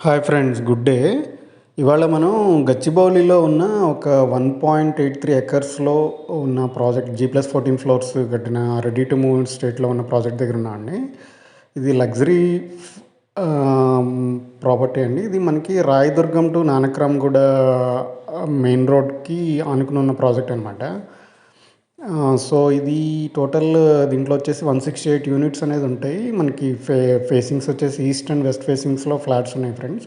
Hi friends, good day. ఇవాళ మనం గచ్చిబౌలిలో ఉన్న ఒక 1.83 ఎకర్స్లో ఉన్న ప్రాజెక్ట్ G+14 ఫ్లోర్స్ కట్టిన రెడీ టు మూవ్ స్టేట్లో ఉన్న ప్రాజెక్ట్ దగ్గర ఉన్నామండి. ఇది లగ్జరీ ప్రాపర్టీ అండి. ఇది మనకి రాయదుర్గం టు నానక్రామ్గూడ మెయిన్ రోడ్కి ఆనుకుని ఉన్న ప్రాజెక్ట్ అనమాట. సో ఇది టోటల్ దీంట్లో వచ్చేసి 168 యూనిట్స్ అనేది ఉంటాయి. మనకి ఫేసింగ్స్ వచ్చేసి ఈస్ట్ అండ్ వెస్ట్ ఫేసింగ్స్లో ఫ్లాట్స్ ఉన్నాయి ఫ్రెండ్స్.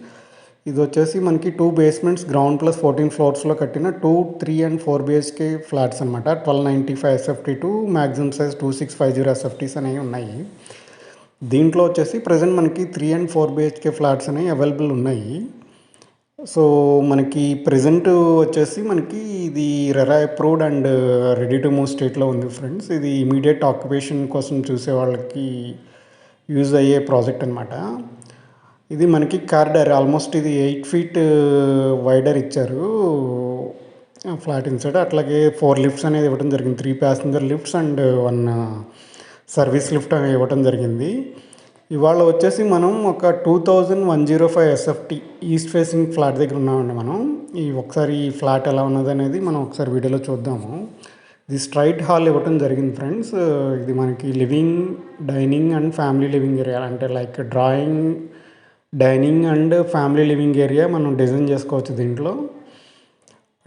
ఇది వచ్చేసి మనకి 2 బేస్మెంట్స్ గ్రౌండ్ ప్లస్ 14 ఫ్లోర్స్లో కట్టిన 2, 3 అండ్ 4 బిహెచ్కే ఫ్లాట్స్ అనమాట. 1295 SFT to maximum size 2650 SFTs అనేవి ఉన్నాయి. దీంట్లో వచ్చేసి ప్రజెంట్ మనకి 3 అండ్ 4 బిహెచ్కే ఫ్లాట్స్ అనేవి అవైలబుల్ ఉన్నాయి. సో మనకి ప్రెజెంట్ వచ్చేసి మనకి ఇది RERA approved and ready to move స్టేట్లో ఉంది ఫ్రెండ్స్. ఇది ఇమీడియట్ ఆక్యుపేషన్ కోసం చూసే వాళ్ళకి యూజ్ అయ్యే ప్రాజెక్ట్ అనమాట. ఇది మనకి కారిడార్ ఆల్మోస్ట్ ఇది 8 ఫీట్ వైడర్ ఇచ్చారు ఫ్లాట్ ఇన్సైడ్. అట్లాగే 4 లిఫ్ట్స్ అనేది ఇవ్వడం జరిగింది. 3 passenger lifts and 1 service lift అనేది ఇవ్వడం జరిగింది. ఇవాళ వచ్చేసి మనం ఒక 2105 ఎస్ఎఫ్టీ ఈస్ట్ ఫేసింగ్ ఫ్లాట్ దగ్గర ఉన్నామండి. మనం ఒకసారి ఈ ఫ్లాట్ ఎలా ఉన్నది అనేది మనం ఒకసారి వీడియోలో చూద్దాము. ఇది స్ట్రైట్ హాల్ ఇవ్వటం జరిగింది ఫ్రెండ్స్. ఇది మనకి living, dining and family living area, అంటే like drawing, dining and family living area మనం డిజైన్ చేసుకోవచ్చు దీంట్లో.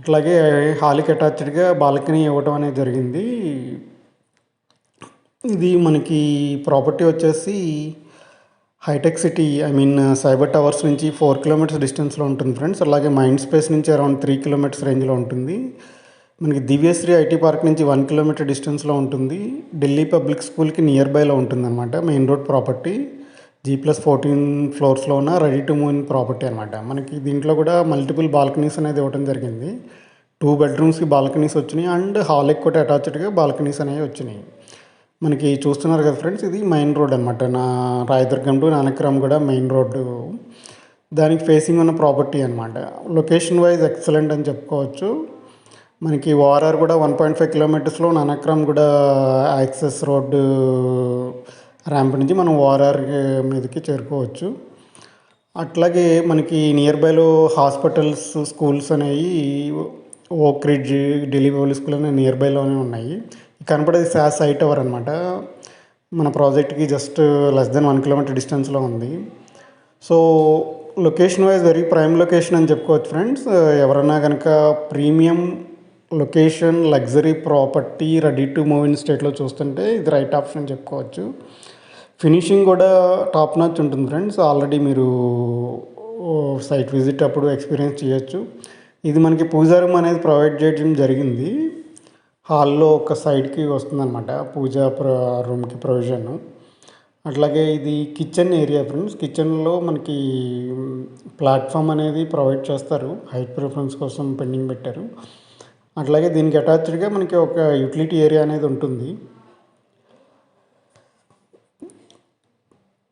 అట్లాగే హాల్కి అటాచ్డ్గా బాల్కనీ ఇవ్వటం అనేది జరిగింది. ఇది మనకి ప్రాపర్టీ వచ్చేసి హైటెక్ సిటీ సైబర్ టవర్స్ నుంచి 4 కిలోమీటర్స్ డిస్టెన్స్లో ఉంటుంది ఫ్రెండ్స్. అలాగే మైండ్ స్పేస్ నుంచి అరౌండ్ 3 కిలోమీటర్స్ రేంజ్లో ఉంటుంది. మనకి దివ్యశ్రీ ఐటీ పార్క్ నుంచి 1 కిలోమీటర్ డిస్టెన్స్లో ఉంటుంది. ఢిల్లీ పబ్లిక్ స్కూల్కి నియర్ బైలో ఉంటుంది అనమాట. మెయిన్ రోడ్ ప్రాపర్టీ, G+14 ఫ్లోర్స్లో ఉన్న రెడీ టు మూవ్ ప్రాపర్టీ అనమాట. మనకి దీంట్లో కూడా మల్టిపుల్ బాల్కనీస్ అనేది ఇవ్వడం జరిగింది. 2 బెడ్రూమ్స్కి బాల్కనీస్ వచ్చినాయి అండ్ హాల్కి కూడా అటాచ్డ్గా బాల్కనీస్ అనేవి వచ్చినాయి. మనకి చూస్తున్నారు కదా ఫ్రెండ్స్, ఇది మెయిన్ రోడ్ అనమాట. Rayadurgam to Nanakramguda main road, దానికి ఫేసింగ్ ఉన్న ప్రాపర్టీ అనమాట. లొకేషన్ వైజ్ ఎక్సలెంట్ అని చెప్పుకోవచ్చు. మనకి ఓఆర్ఆర్ కూడా 1.5 కిలోమీటర్స్లో నానక్రామ్గూడ యాక్సెస్ రోడ్డు ర్యాంప్ నుంచి మనం ఓఆర్ఆర్ మీదకి చేరుకోవచ్చు. అట్లాగే మనకి నియర్ బైలో హాస్పిటల్స్, స్కూల్స్ అనేవి ఓక్ రిడ్జ్, ఢిల్లీ పబ్లిక్ స్కూల్ అనేవి నియర్ బైలోనే ఉన్నాయి. కనపడేది శాస్ సైట్ టవర్ అనమాట. మన ప్రాజెక్ట్కి జస్ట్ లెస్ దెన్ 1 కిలోమీటర్ డిస్టెన్స్లో ఉంది. So location wise very prime location అని చెప్పుకోవచ్చు ఫ్రెండ్స్. ఎవరన్నా కనుక premium location, luxury property ready to move in స్టేట్లో చూస్తుంటే ఇది రైట్ ఆప్షన్ అని చెప్పుకోవచ్చు. ఫినిషింగ్ కూడా టాప్ నాచ్ ఉంటుంది ఫ్రెండ్స్. ఆల్రెడీ మీరు సైట్ విజిట్ అప్పుడు ఎక్స్పీరియన్స్ చేయొచ్చు. ఇది మనకి పూజా రూమ్ అనేది ప్రొవైడ్ చేయడం జరిగింది. హాల్లో ఒక సైడ్కి వస్తుందన్నమాట పూజా రూమ్కి ప్రొవిజన్. అట్లాగే ఇది కిచెన్ ఏరియా ఫ్రెండ్స్. కిచెన్లో మనకి ప్లాట్ఫామ్ అనేది ప్రొవైడ్ చేస్తారు, హైట్ ప్రిఫరెన్స్ కోసం పెండింగ్ పెట్టారు. అట్లాగే దీనికి అటాచ్డ్గా మనకి ఒక యూటిలిటీ ఏరియా అనేది ఉంటుంది.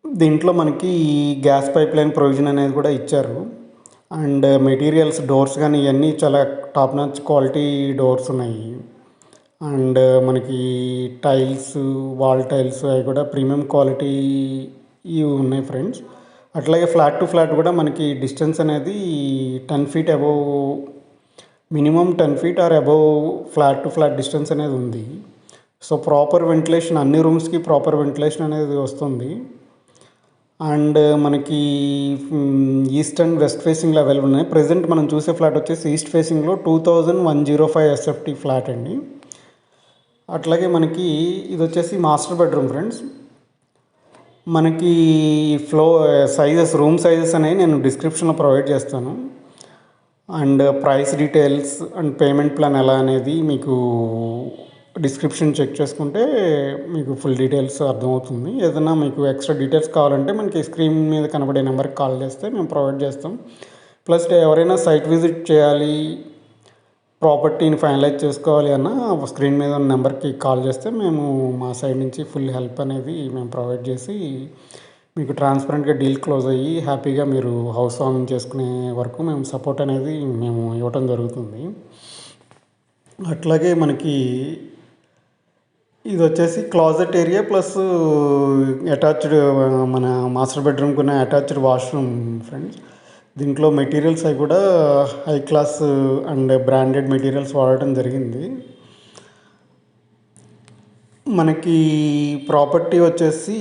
దీంట్లో మనకి గ్యాస్ పైప్ లైన్ ప్రొవిజన్ అనేది కూడా ఇచ్చారు. అండ్ మెటీరియల్స్, డోర్స్ కానీ ఇవన్నీ చాలా టాప్ నాచ్ క్వాలిటీ డోర్స్ ఉన్నాయి. అండ్ మనకి టైల్స్, వాల్ టైల్స్ అవి కూడా ప్రీమియం క్వాలిటీ ఇవి ఉన్నాయి ఫ్రెండ్స్. అట్లాగే ఫ్లాట్ టు ఫ్లాట్ కూడా మనకి డిస్టెన్స్ అనేది 10 feet above, minimum 10 feet or above flat to flat distance అనేది ఉంది. సో ప్రాపర్ వెంటిలేషన్, అన్ని రూమ్స్కి ప్రాపర్ వెంటిలేషన్ అనేది వస్తుంది. అండ్ మనకి ఈస్ట్ అండ్ వెస్ట్ ఫేసింగ్లో అవైలబుల్ ఉన్నాయి. ప్రజెంట్ మనం చూసే ఫ్లాట్ వచ్చేసి ఈస్ట్ ఫేసింగ్లో 2105 ఎస్ఎఫ్టీ ఫ్లాట్ అండి. అట్లాగే మనకి ఇది వచ్చేసి మాస్టర్ బెడ్రూమ్ ఫ్రెండ్స్. మనకి సైజెస్, రూమ్ సైజెస్ అనేవి నేను డిస్క్రిప్షన్లో ప్రొవైడ్ చేస్తాను. And price details and payment plan ఎలా అనేది మీకు డిస్క్రిప్షన్ చెక్ చేసుకుంటే మీకు ఫుల్ డీటెయిల్స్ అర్థమవుతుంది. ఏదైనా మీకు ఎక్స్ట్రా డీటెయిల్స్ కావాలంటే మనకి స్క్రీన్ మీద కనబడే నెంబర్కి కాల్ చేస్తే మేము ప్రొవైడ్ చేస్తాం. ప్లస్ ఎవరైనా సైట్ విజిట్ చేయాలి, ప్రాపర్టీని ఫైనలైజ్ చేసుకోవాలి అన్న స్క్రీన్ మీద ఉన్న నెంబర్కి కాల్ చేస్తే మేము మా సైడ్ నుంచి ఫుల్ హెల్ప్ అనేది మేము ప్రొవైడ్ చేసి మీకు ట్రాన్స్పరెంట్గా డీల్ క్లోజ్ అయ్యి హ్యాపీగా మీరు హౌస్ వార్మింగ్ చేసుకునే వరకు మేము సపోర్ట్ అనేది మేము ఇవ్వటం జరుగుతుంది. అట్లాగే మనకి ఇది వచ్చేసి క్లాజెట్ ఏరియా ప్లస్ అటాచ్డ్ మన మాస్టర్ బెడ్రూమ్కి ఉన్న అటాచ్డ్ వాష్రూమ్ ఫ్రెండ్స్. దీంట్లో మెటీరియల్స్ అవి కూడా high class and branded materials వాడటం జరిగింది. మనకి ప్రాపర్టీ వచ్చేసి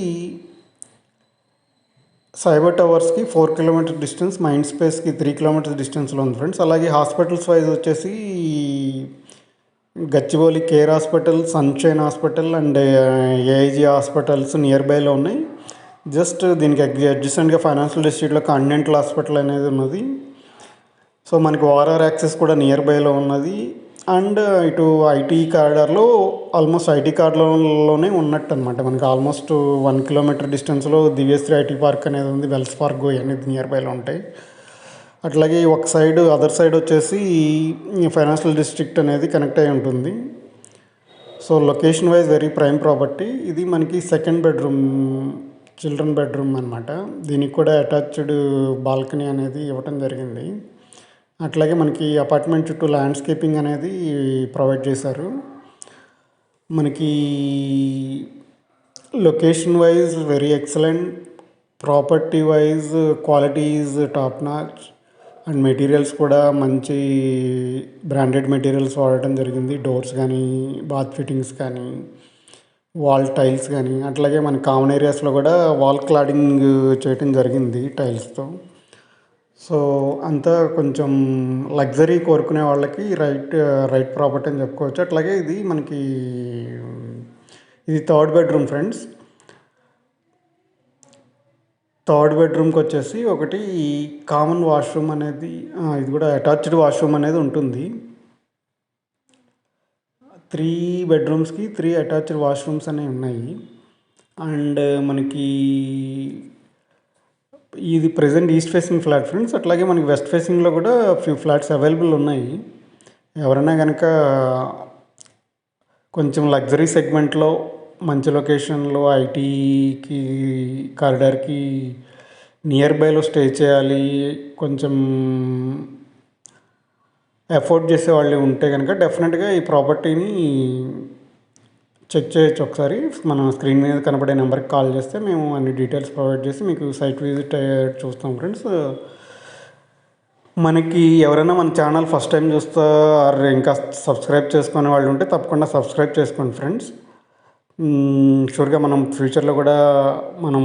సైబర్ టవర్స్కి 4 కిలోమీటర్ డిస్టెన్స్, మైండ్ స్పేస్కి 3 కిలోమీటర్స్ డిస్టెన్స్లో ఉంది ఫ్రెండ్స్. అలాగే హాస్పిటల్స్ వైజ్ వచ్చేసి Gachibowli Care hospital, Sunshine hospital and AIG hospitals near బైలో ఉన్నాయి. జస్ట్ దీనికి అడ్జసెంట్గా ఫైనాన్షియల్ డిస్ట్రిక్ట్లో కాంటినెంటల్ హాస్పిటల్ అనేది ఉన్నది. సో మనకి ఓఆర్ఆర్ యాక్సెస్ కూడా నియర్ బైలో ఉన్నది. అండ్ ఇటు ఐటీ కారిడార్లో ఆల్మోస్ట్ ఐటీ కారిడార్లోనే ఉన్నట్టు అనమాట. మనకి ఆల్మోస్ట్ 1 కిలోమీటర్ డిస్టెన్స్లో దివ్యశ్రీ ఐటీ పార్క్ అనేది ఉంది, వెల్స్ ఫార్గో అనేది నియర్ బైలో ఉంటాయి. అట్లాగే ఒక సైడ్ అదర్ సైడ్ వచ్చేసి ఫైనాన్షియల్ డిస్ట్రిక్ట్ అనేది కనెక్ట్ అయి ఉంటుంది. So location wise very prime property. ఇది మనకి సెకండ్ బెడ్రూమ్, చిల్డ్రన్ బెడ్రూమ్ అనమాట. దీనికి కూడా అటాచ్డ్ బాల్కనీ అనేది ఇవ్వటం జరిగింది. అట్లాగే మనకి అపార్ట్మెంట్ చుట్టూ ల్యాండ్స్కేపింగ్ అనేది ప్రొవైడ్ చేశారు. మనకి location wise very excellent, property wise quality is top notch and materials కూడా మంచి బ్రాండెడ్ మెటీరియల్స్ వాడటం జరిగింది. డోర్స్ కానీ, బాత్ ఫిట్టింగ్స్ కానీ, వాల్ టైల్స్ కానీ, అట్లాగే మన కామన్ ఏరియాస్లో కూడా వాల్ క్లాడింగ్ చేయటం జరిగింది టైల్స్తో. సో అంతా కొంచెం లగ్జరీ కోరుకునే వాళ్ళకి రైట్ ప్రాపర్టీ అని చెప్పుకోవచ్చు. అట్లాగే ఇది మనకి ఇది థర్డ్ బెడ్రూమ్ ఫ్రెండ్స్. థర్డ్ బెడ్రూమ్కి వచ్చేసి ఒకటి కామన్ వాష్రూమ్ అనేది, ఇది కూడా అటాచ్డ్ వాష్రూమ్ అనేది ఉంటుంది. 3 బెడ్రూమ్స్కి 3 అటాచ్డ్ వాష్రూమ్స్ అనేవి ఉన్నాయి. అండ్ మనకి ఇది present east facing flat friends. అట్లాగే మనకి వెస్ట్ ఫేసింగ్లో కూడా ఫ్యూ ఫ్లాట్స్ అవైలబుల్ ఉన్నాయి. ఎవరైనా కనుక కొంచెం లగ్జరీ సెగ్మెంట్లో మంచి లొకేషన్లో ఐటీకి కారిడార్కి నియర్ బైలో స్టే చేయాలి, కొంచెం ఎఫోర్డ్ చేసే వాళ్ళు ఉంటే కనుక డెఫినెట్గా ఈ ప్రాపర్టీని చెక్ చేయొచ్చు. ఒకసారి మన స్క్రీన్ మీద కనబడే నెంబర్కి కాల్ చేస్తే మేము అన్ని డీటెయిల్స్ ప్రొవైడ్ చేసి మీకు సైట్ విజిట్ చూస్తాం ఫ్రెండ్స్. మనకి ఎవరైనా మన ఛానల్ ఫస్ట్ టైం చూస్తా ఇంకా సబ్స్క్రైబ్ చేసుకునే వాళ్ళు ఉంటే తప్పకుండా సబ్స్క్రైబ్ చేసుకోండి ఫ్రెండ్స్. షూర్గా మనం ఫ్యూచర్లో కూడా మనం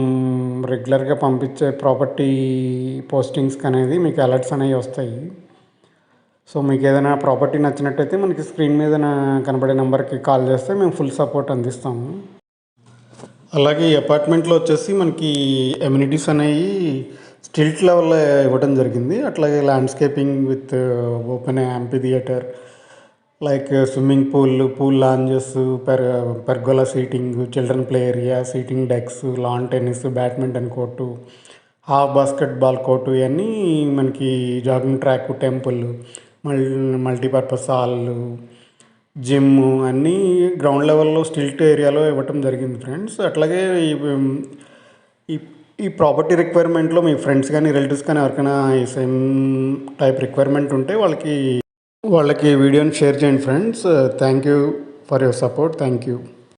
రెగ్యులర్గా పంపించే ప్రాపర్టీ పోస్టింగ్స్కి అనేది మీకు అలర్ట్స్ అనేవి వస్తాయి. సో మీకు ఏదైనా ప్రాపర్టీ నచ్చినట్టయితే మనకి స్క్రీన్ మీద కనబడే నెంబర్కి కాల్ చేస్తే మేము ఫుల్ సపోర్ట్ అందిస్తాము. అలాగే ఈ అపార్ట్మెంట్లో వచ్చేసి మనకి ఎమ్యూనిటీస్ అనేవి స్టిల్ట్ లెవెల్లో ఇవ్వడం జరిగింది. అట్లాగే landscaping with open amphitheatre, like swimming pool lounges, pergola seating, children play area, seating decks, lawn tennis, badminton court, half basketball court, ఇవన్నీ మనకి jogging track, temple, multipurpose hall, gym అన్నీ ground లెవెల్లో stilt ఏరియాలో ఇవ్వటం జరిగింది friends. అట్లాగే ఈ property రిక్వైర్మెంట్లో మీ ఫ్రెండ్స్ కానీ రిలేటివ్స్ కానీ ఎవరికైనా ఈ సేమ్ టైప్ రిక్వైర్మెంట్ ఉంటే వాళ్ళకి వీడియోని షేర్ చేయండి friends. Thank you for your support. Thank you.